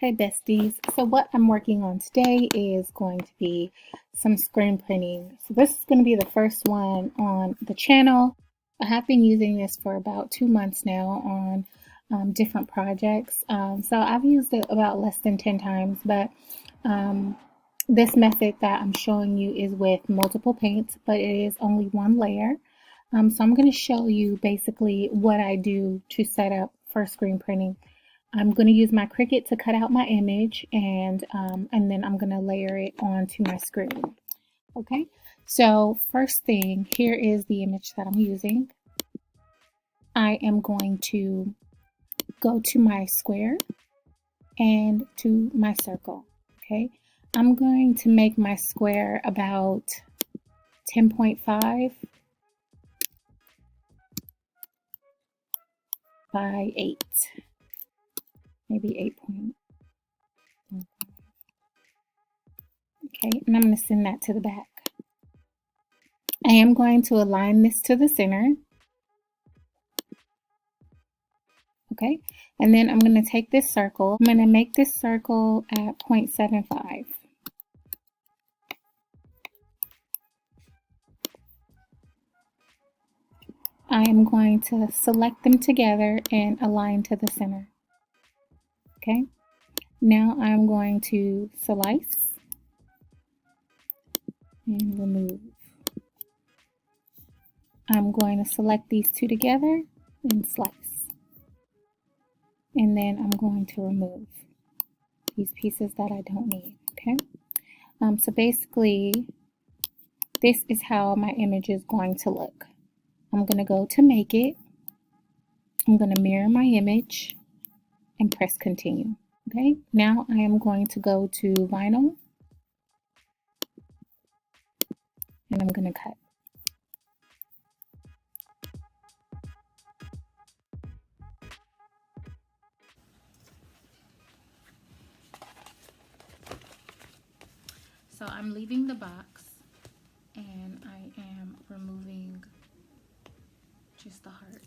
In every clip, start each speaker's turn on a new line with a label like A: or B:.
A: Hey besties, so what I'm working on today is going to be some screen printing. So this is going to be the first one on the channel. I have been using this for about 2 months now on different projects. So I've used it about less than 10 times, but this method that I'm showing you is with multiple paints, but it is only one layer. So I'm going to show you basically what I do to set up for screen printing. I'm going to use my Cricut to cut out my image, and then I'm going to layer it onto my screen. Okay, so first thing, here is the image that I'm using. I am going to go to my square and to my circle. Okay, I'm going to make my square about 10.5 by 8, maybe 8.5. Okay, and I'm going to send that to the back. I am going to align this to the center. Okay, and then I'm going to take this circle. I'm going to make this circle at 0.75. I am going to select them together and align to the center. Okay, now I'm going to slice and remove. I'm going to select these two together and slice. And then I'm going to remove these pieces that I don't need. Okay, so basically this is how my image is going to look. I'm going to go to make it. I'm going to mirror my image and press continue. Okay, now I am going to go to vinyl and I'm going to cut. So I'm leaving the box and I am removing just the heart.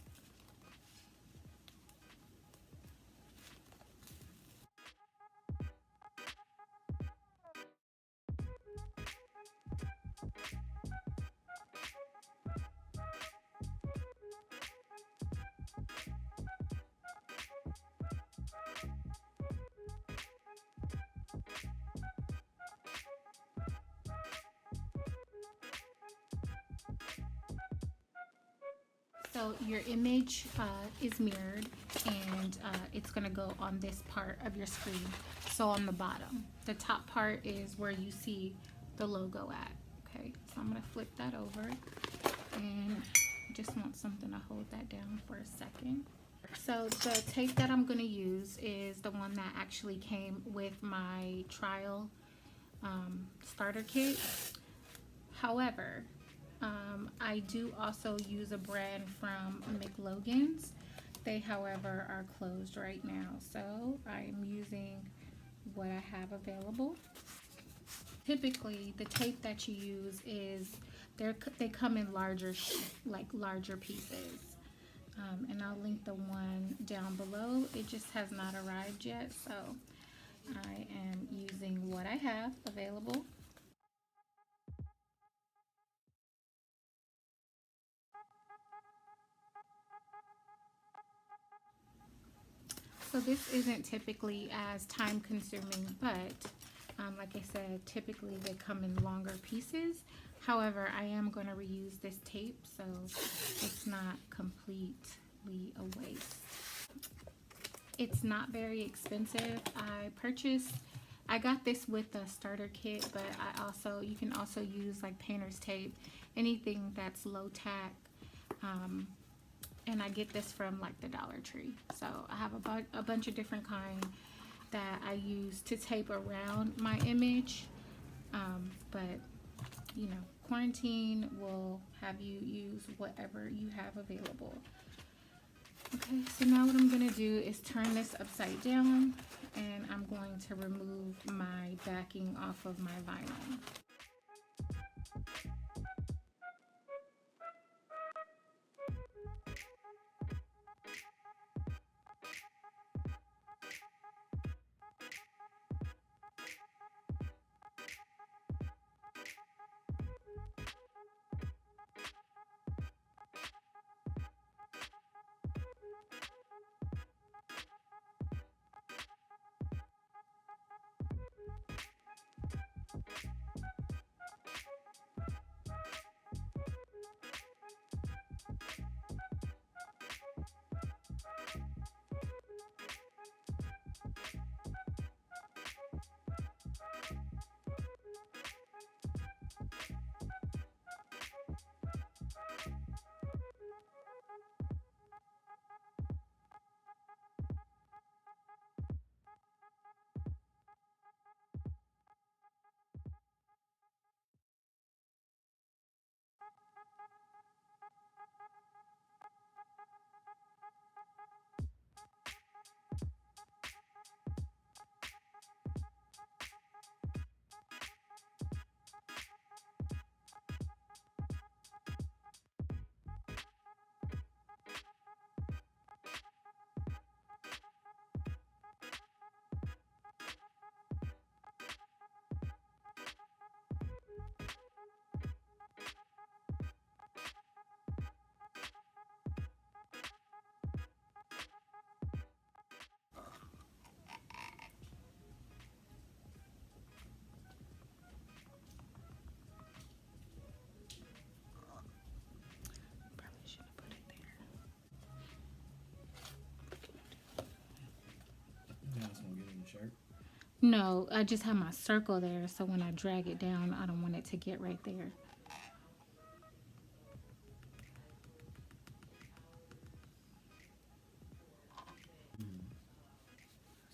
A: So your image is mirrored and it's going to go on this part of your screen. So on the bottom, the top part is where you see the logo at. Okay, so I'm going to flip that over and just want something to hold that down for a second. So the tape that I'm going to use is the one that actually came with my trial starter kit. However, I do also use a brand from McLogan's. They, however, are closed right now, so I'm using what I have available. Typically, the tape that you use is they come in larger pieces. And I'll link the one down below. It just has not arrived yet, so I am using what I have available. So this isn't typically as time consuming, but like I said, typically they come in longer pieces. However, I am going to reuse this tape, so it's not completely a waste. It's not very expensive. I got this with the starter kit, but you can also use like painter's tape, anything that's low tack. And I get this from like the Dollar Tree. So I have a bunch of different kinds that I use to tape around my image. But you know, quarantine will have you use whatever you have available. Okay, so now what I'm going to do is turn this upside down and I'm going to remove my backing off of my vinyl. No, I just have my circle there, so when I drag it down, I don't want it to get right there.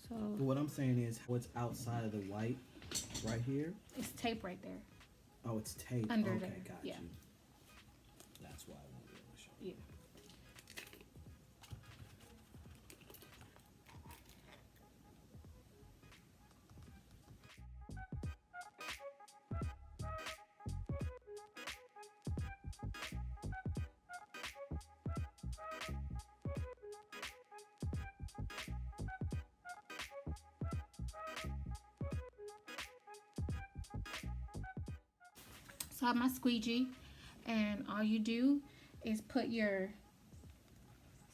A: So
B: But what I'm saying is, what's outside of the white, right here?
A: it's tape right there.
B: Oh, it's tape.
A: Under
B: Okay,
A: there,
B: got
A: yeah.
B: you. That's why I won't be able to show.
A: Yeah. So I have my squeegee, and all you do is put your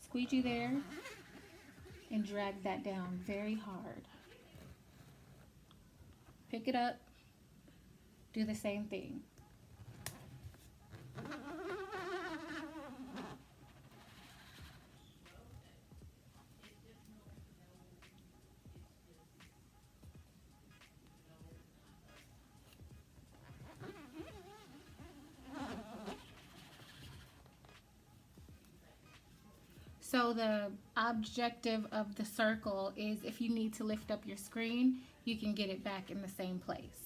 A: squeegee there and drag that down very hard. Pick it up, do the same thing. So the objective of the circle is if you need to lift up your screen, you can get it back in the same place.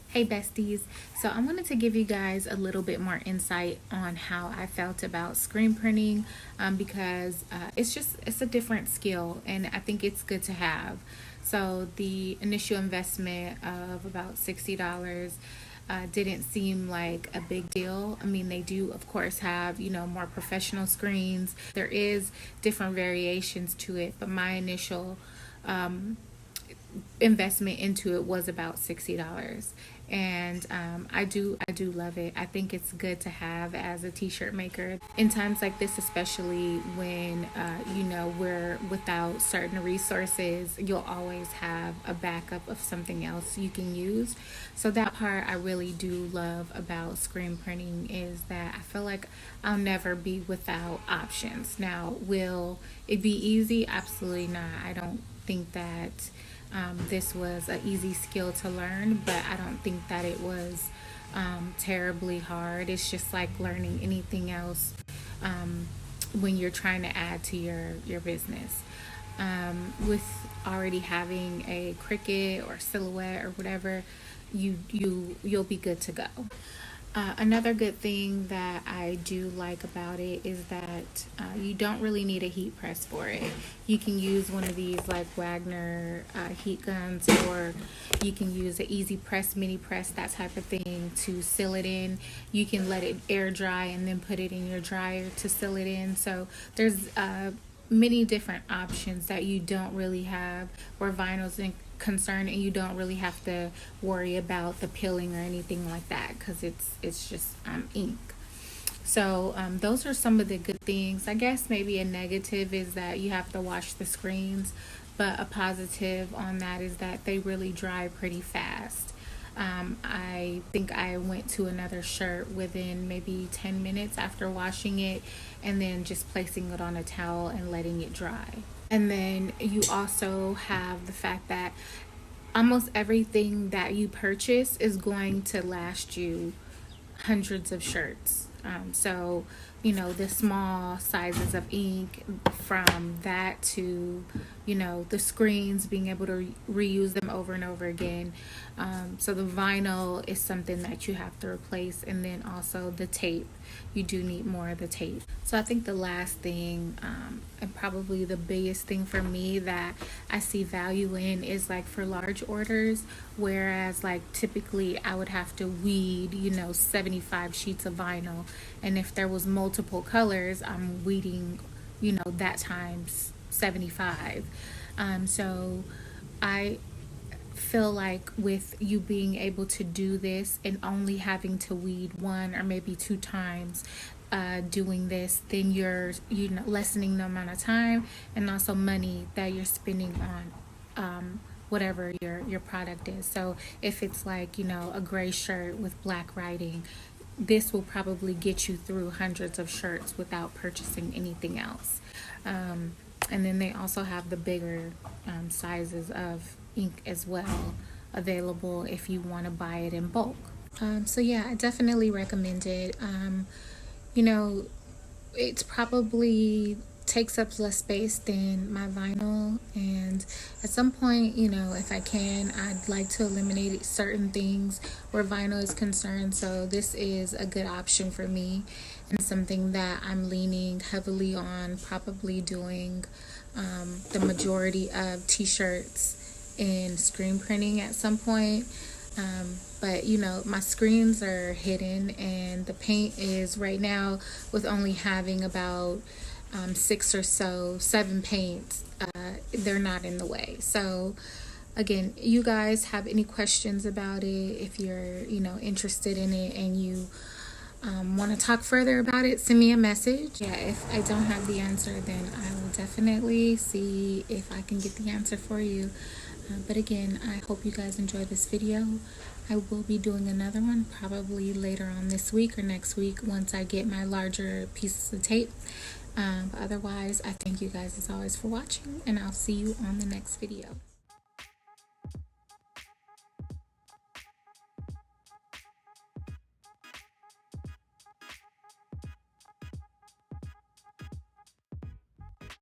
A: Hey besties, so I wanted to give you guys a little bit more insight on how I felt about screen printing because it's a different skill and I think it's good to have. So the initial investment of about $60 didn't seem like a big deal. I mean, they do of course have, more professional screens. There is different variations to it, but my initial investment into it was about $60, and I do love it. I think it's good to have as a t-shirt maker in times like this, especially when we're without certain resources. You'll always have a backup of something else you can use. So that part I really do love about screen printing, is that I feel like I'll never be without options. Now, will it be easy? Absolutely not. I don't think that this was an easy skill to learn, but I don't think that it was terribly hard. It's just like learning anything else when you're trying to add to your business. With already having a Cricut or Silhouette or whatever, you'll be good to go. Another good thing that I do like about it is that you don't really need a heat press for it. You can use one of these like Wagner heat guns, or you can use an easy press, mini press, that type of thing to seal it in. You can let it air dry and then put it in your dryer to seal it in. So there's many different options that you don't really have where vinyl's concerned, and you don't really have to worry about the peeling or anything like that because it's just ink. So those are some of the good things. I guess maybe a negative is that you have to wash the screens, but a positive on that is that they really dry pretty fast. I think I went to another shirt within maybe 10 minutes after washing it, and then just placing it on a towel and letting it dry. And then you also have the fact that almost everything that you purchase is going to last you hundreds of shirts. So, you know, the small sizes of ink, from that to, you know, the screens, being able to reuse them over and over again. So the vinyl is something that you have to replace, and then also the tape. You do need more of the tape. So I think the last thing, and probably the biggest thing for me that I see value in, is like for large orders, whereas like typically I would have to weed, you know, 75 sheets of vinyl, and if there was multiple colors, I'm weeding, you know, that times 75. So I feel like with you being able to do this and only having to weed one or maybe two times doing this, then you're, you know, lessening the amount of time and also money that you're spending on whatever your product is. So if it's like, you know, a gray shirt with black writing, this will probably get you through hundreds of shirts without purchasing anything else. And then they also have the bigger sizes of ink as well available if you want to buy it in bulk. So yeah, I definitely recommend it. You know, it's probably takes up less space than my vinyl, and at some point, you know, if I can, I'd like to eliminate certain things where vinyl is concerned. So this is a good option for me, and something that I'm leaning heavily on, probably doing the majority of t-shirts in screen printing at some point. But you know, my screens are hidden, and the paint is right now, with only having about 6 or 7 paints, they're not in the way. So again, you guys have any questions about it, if you're, you know, interested in it and you want to talk further about it, send me a message. Yeah, if I don't have the answer, then I will definitely see if I can get the answer for you. But again, I hope you guys enjoyed this video. I will be doing another one probably later on this week or next week once I get my larger pieces of tape. But otherwise, I thank you guys as always for watching, and I'll see you on the next video.